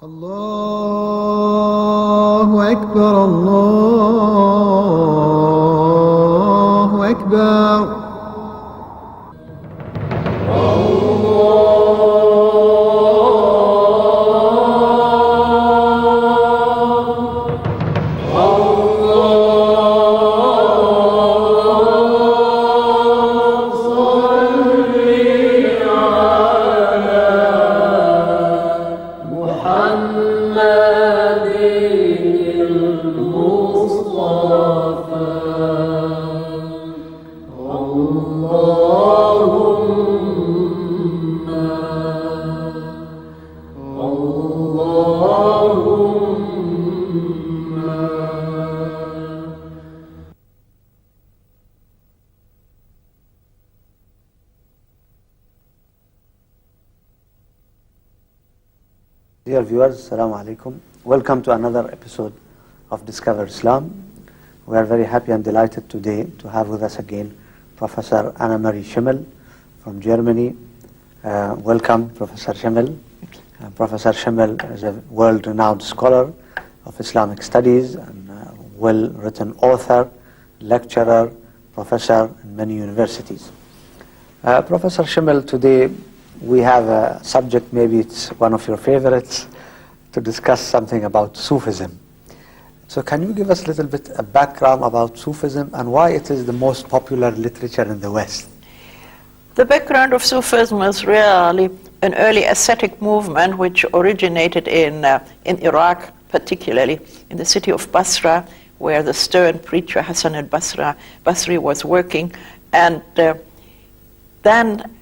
الله أكبر الله أكبر Dear viewers, Assalamu alaikum. Welcome to another episode of Discover Islam. We are very happy and delighted today to have with us again Professor Anna-Marie Schimmel from Germany. Welcome, Professor Schimmel. Professor Schimmel is a world-renowned scholar of Islamic studies and well-written author, lecturer, professor in many universities. Professor Schimmel, today we have a subject, maybe it's one of your favorites, to discuss something about Sufism. So can you give us a little bit a background about Sufism and why it is the most popular literature in the West? The background of Sufism is really an early ascetic movement which originated in Iraq, particularly in the city of Basra, where the stern preacher Hassan al-Basri was working. And then,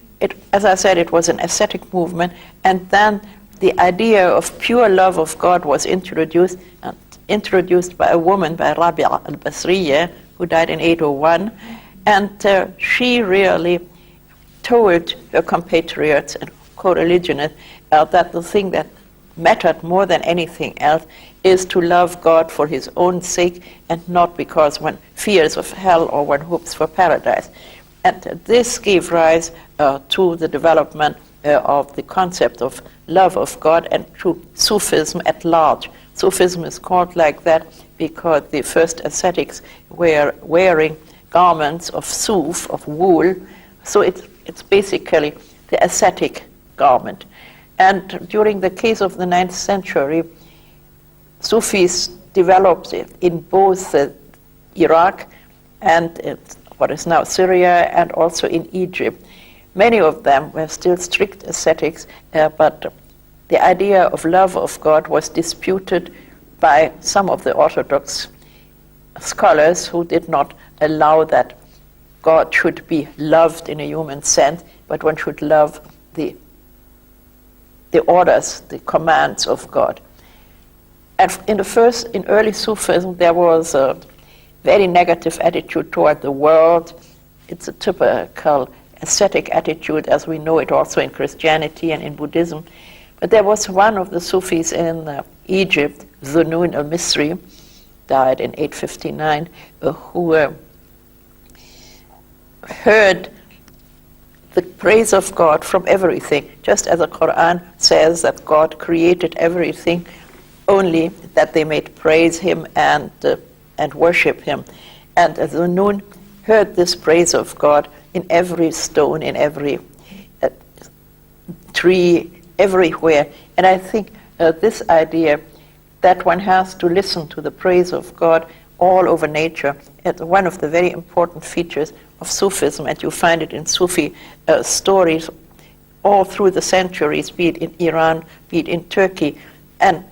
as I said, it was an ascetic movement, and then the idea of pure love of God was introduced by a woman, by Rabi'a al-Basriya, who died in 801, and she really told her compatriots and co-religionists that the thing that mattered more than anything else is to love God for his own sake and not because one fears of hell or one hopes for paradise. And this gave rise to the development of the concept of love of God and to Sufism at large. Sufism is called like that because the first ascetics were wearing garments of suf, of wool, so it's basically the ascetic garment. And during the case of the 9th century, Sufis developed in both Iraq and what is now Syria, and also in Egypt. Many of them were still strict ascetics, but the idea of love of God was disputed by some of the Orthodox scholars who did not allow that God should be loved in a human sense, but one should love the orders, the commands of God. And in early Sufism, there was a very negative attitude toward the world. It's a typical ascetic attitude as we know it also in Christianity and in Buddhism. But there was one of the Sufis in Egypt, Zunun al-Misri, died in 859, who heard the praise of God from everything, just as the Quran says that God created everything, only that they might praise him and worship him. And Zunun heard this praise of God in every stone, in every tree, everywhere. And I think this idea that one has to listen to the praise of God all over nature is one of the very important features of Sufism, and you find it in Sufi stories all through the centuries, be it in Iran, be it in Turkey. And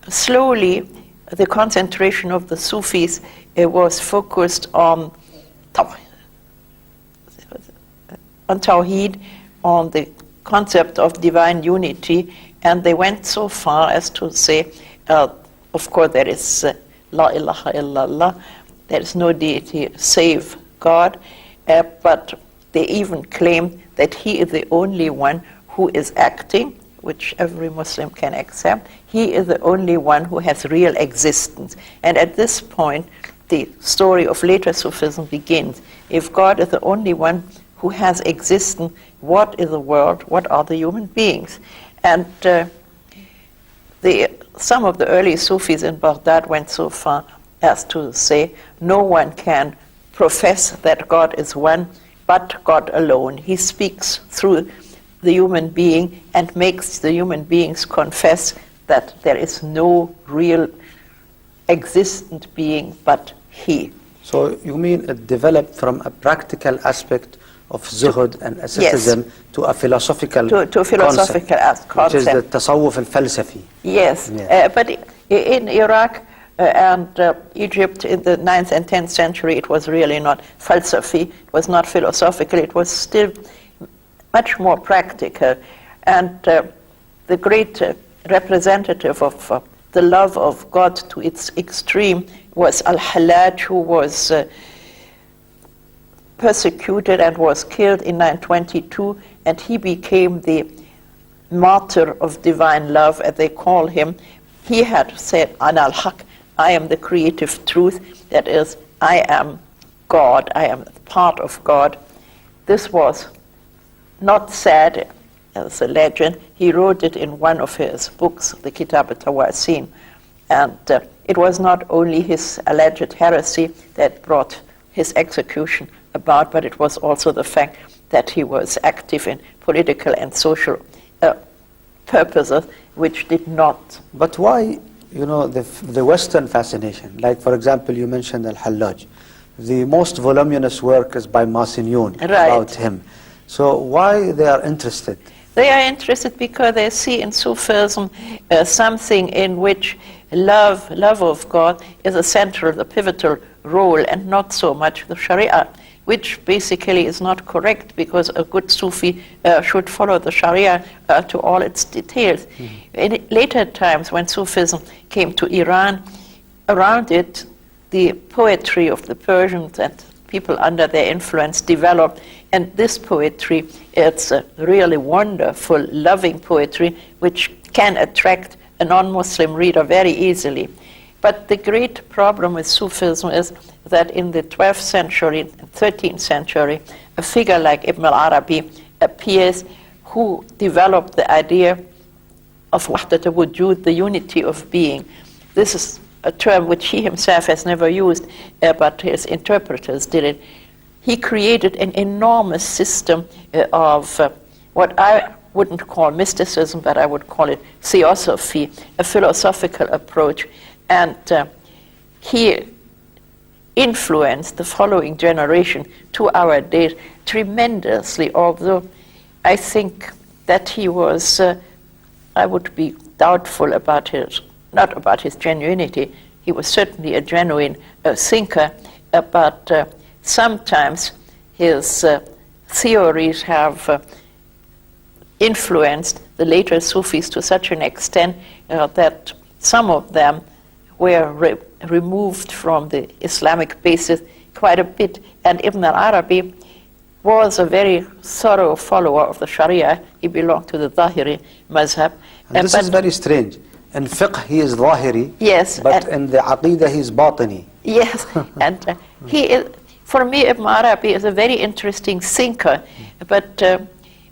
slowly the concentration of the Sufis was focused on Tawheed, on the concept of divine unity, and they went so far as to say, of course there is La ilaha illallah, there is no deity save God, but they even claim that he is the only one who is acting, which every Muslim can accept. He is the only one who has real existence. And at this point, the story of later Sufism begins. If God is the only one who has existence, what is the world? What are the human beings? And Some of the early Sufis in Baghdad went so far as to say, no one can profess that God is one, but God alone. He speaks through the human being and makes the human beings confess that there is no real existent being but He. So you mean it developed from a practical aspect of zuhud and asceticism to a philosophical to philosophical concept, which is the tasawwuf al-falsafi. Yes, but in Iraq and Egypt in the 9th and 10th century, it was really not falsafi, it was not philosophical, it was still much more practical. And the great representative of the love of God to its extreme was Al-Hallaj, who was persecuted and was killed in 922, and he became the martyr of divine love, as they call him. He had said, Ana al-Haq, I am the creative truth, that is, I am God, I am part of God. This was not said as a legend. He wrote it in one of his books, the Kitab al-Tawasin, and it was not only his alleged heresy that brought his execution about, but it was also the fact that he was active in political and social purposes, which did not. But why, the Western fascination? Like, for example, you mentioned Al-Hallaj. The most voluminous work is by Masinun about him. So why they are interested? They are interested because they see in Sufism something in which love of God is a central, the pivotal role, and not so much the Sharia, which basically is not correct, because a good Sufi should follow the Sharia to all its details. In later times, when Sufism came to Iran, around it, the poetry of the Persians and people under their influence developed, and this poetry, it's a really wonderful, loving poetry, which can attract a non-Muslim reader very easily. But the great problem with Sufism is that in the 12th century, 13th century, a figure like Ibn al-Arabi appears, who developed the idea of wahdat al-wujud, the unity of being. This is a term which he himself has never used, but his interpreters did it. He created an enormous system of what I wouldn't call mysticism, but I would call it theosophy, a philosophical approach. And he influenced the following generation to our days tremendously, although I think that he was, I would be doubtful about not about his genuinity. He was certainly a genuine thinker, but sometimes his theories have influenced the later Sufis to such an extent that some of them were removed from the Islamic basis quite a bit. And Ibn al-Arabi was a very thorough follower of the Sharia. He belonged to the Zahiri mazhab. And this is very strange. In fiqh, he is Zahiri, yes, but in the Aqidah, he is Batini. Yes, and he is, for me, Ibn Arabi is a very interesting thinker, but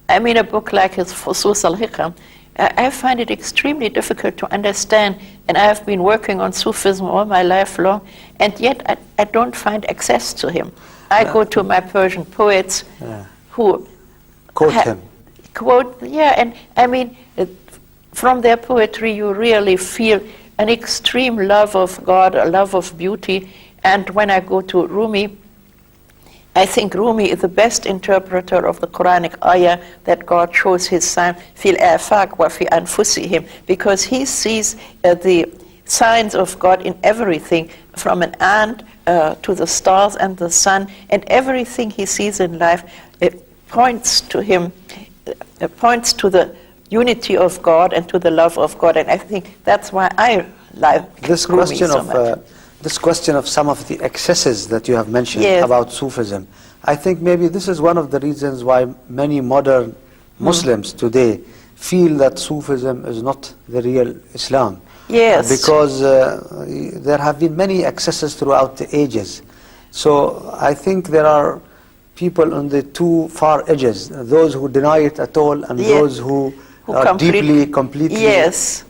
I mean, a book like his Fusus al-Hikam, I find it extremely difficult to understand, and I have been working on Sufism all my life long, and yet I don't find access to him. I go to my Persian poets who quote him. And I mean, from their poetry you really feel an extreme love of God, a love of beauty, and when I go to Rumi, I think Rumi is the best interpreter of the Quranic ayah that God shows his son, fil afaq wa fi anfusihim, because he sees the signs of God in everything, from an ant to the stars and the sun, and everything he sees in life, it points to him, points to the unity of God and to the love of God, and I think that's why I like this Rumi question so of much. This question of some of the excesses that you have mentioned Yes. about Sufism, I think maybe this is one of the reasons why many modern Muslims today feel that Sufism is not the real Islam. Yes. Because there have been many excesses throughout the ages. So I think there are people on the two far edges, those who deny it at all and Yeah. those who are deeply, completely Yes.